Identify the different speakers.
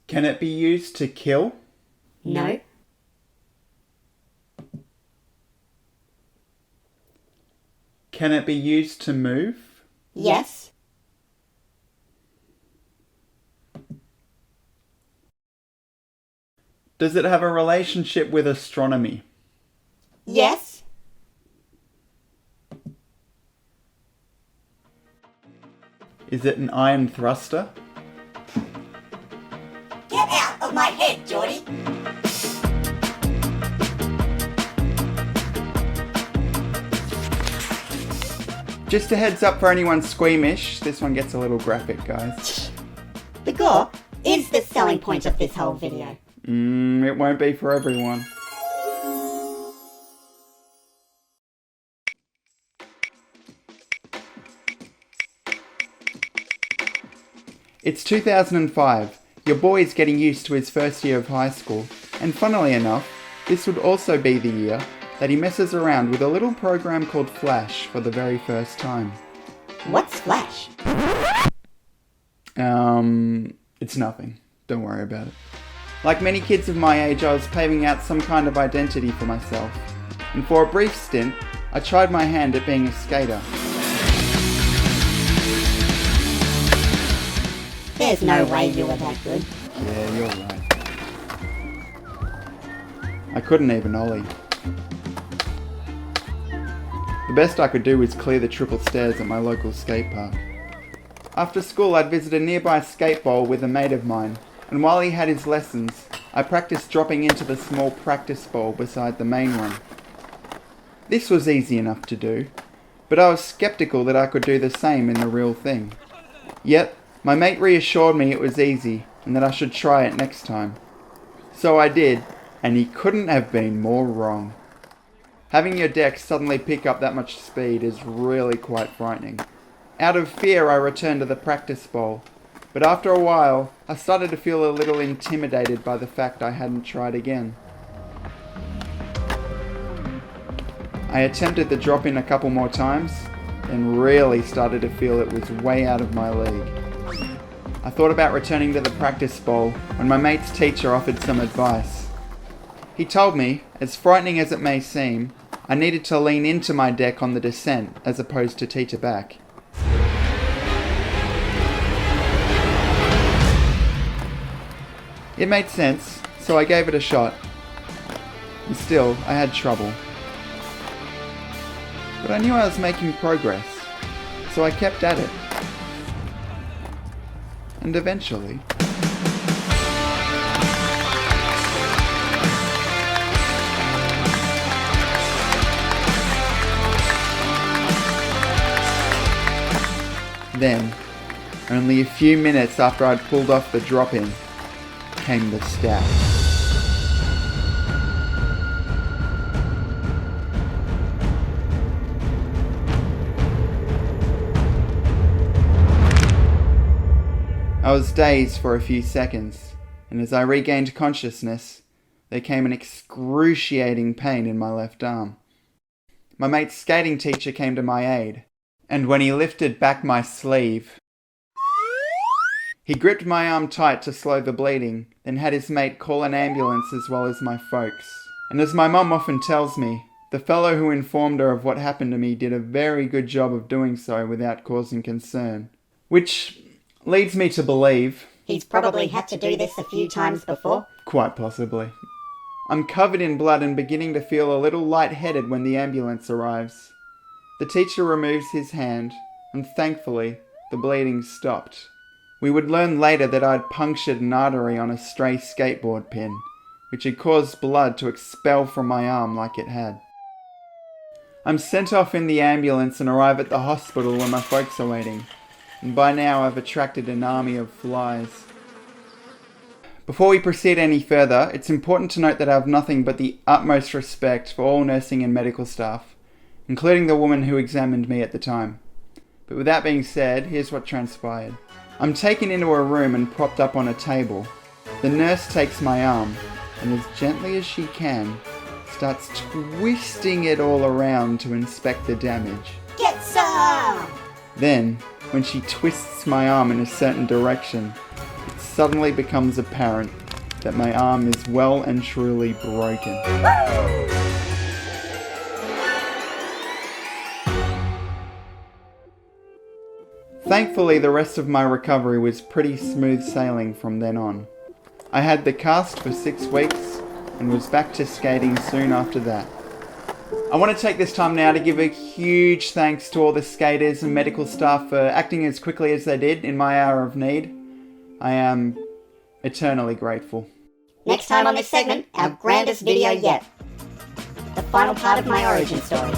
Speaker 1: Can it be used to kill?
Speaker 2: No.
Speaker 1: Can it be used to move?
Speaker 2: Yes.
Speaker 1: Does it have a relationship with astronomy?
Speaker 2: Yes.
Speaker 1: Is it an iron thruster?
Speaker 2: Get out of my head, Jordy.
Speaker 1: Just a heads up for anyone squeamish, this one gets a little graphic, guys.
Speaker 2: The gore is the selling point of this whole video.
Speaker 1: It won't be for everyone. It's 2005. Your boy is getting used to his first year of high school, and funnily enough, this would also be the year that he messes around with a little program called Flash for the very first time.
Speaker 2: What's Flash?
Speaker 1: It's nothing. Don't worry about it. Like many kids of my age, I was paving out some kind of identity for myself, and for a brief stint, I tried my hand at being a skater.
Speaker 2: There's no way you were that good.
Speaker 1: Yeah, you're right. I couldn't even ollie. The best I could do was clear the triple stairs at my local skate park. After school, I'd visit a nearby skate bowl with a mate of mine, and while he had his lessons, I practiced dropping into the small practice bowl beside the main one. This was easy enough to do, but I was skeptical that I could do the same in the real thing. Yet, my mate reassured me it was easy and that I should try it next time. So I did, and he couldn't have been more wrong. Having your deck suddenly pick up that much speed is really quite frightening. Out of fear, I returned to the practice bowl, but after a while, I started to feel a little intimidated by the fact I hadn't tried again. I attempted the drop in a couple more times, and really started to feel it was way out of my league. I thought about returning to the practice bowl when my mate's teacher offered some advice. He told me, as frightening as it may seem, I needed to lean into my deck on the descent as opposed to teeter back. It made sense, so I gave it a shot. And still, I had trouble. But I knew I was making progress, so I kept at it. And eventually... Then, only a few minutes after I'd pulled off the drop-in, came the stab. I was dazed for a few seconds, and as I regained consciousness, there came an excruciating pain in my left arm. My mate's skating teacher came to my aid, and when he lifted back my sleeve, he gripped my arm tight to slow the bleeding, then had his mate call an ambulance as well as my folks. And as my mum often tells me, the fellow who informed her of what happened to me did a very good job of doing so without causing concern. Which leads me to believe...
Speaker 2: He's probably had to do this a few times before.
Speaker 1: Quite possibly. I'm covered in blood and beginning to feel a little lightheaded when the ambulance arrives. The teacher removes his hand, and thankfully, the bleeding stopped. We would learn later that I'd punctured an artery on a stray skateboard pin, which had caused blood to expel from my arm like it had. I'm sent off in the ambulance and arrive at the hospital where my folks are waiting, and by now I've attracted an army of flies. Before we proceed any further, it's important to note that I have nothing but the utmost respect for all nursing and medical staff, including the woman who examined me at the time. But with that being said, here's what transpired. I'm taken into a room and propped up on a table. The nurse takes my arm, and as gently as she can, starts twisting it all around to inspect the damage.
Speaker 2: Get some!
Speaker 1: Then, when she twists my arm in a certain direction, it suddenly becomes apparent that my arm is well and truly broken. Thankfully, the rest of my recovery was pretty smooth sailing from then on. I had the cast for 6 weeks and was back to skating soon after that. I want to take this time now to give a huge thanks to all the skaters and medical staff for acting as quickly as they did in my hour of need. I am eternally grateful.
Speaker 2: Next time on this segment, our grandest video yet. The final part of my origin story.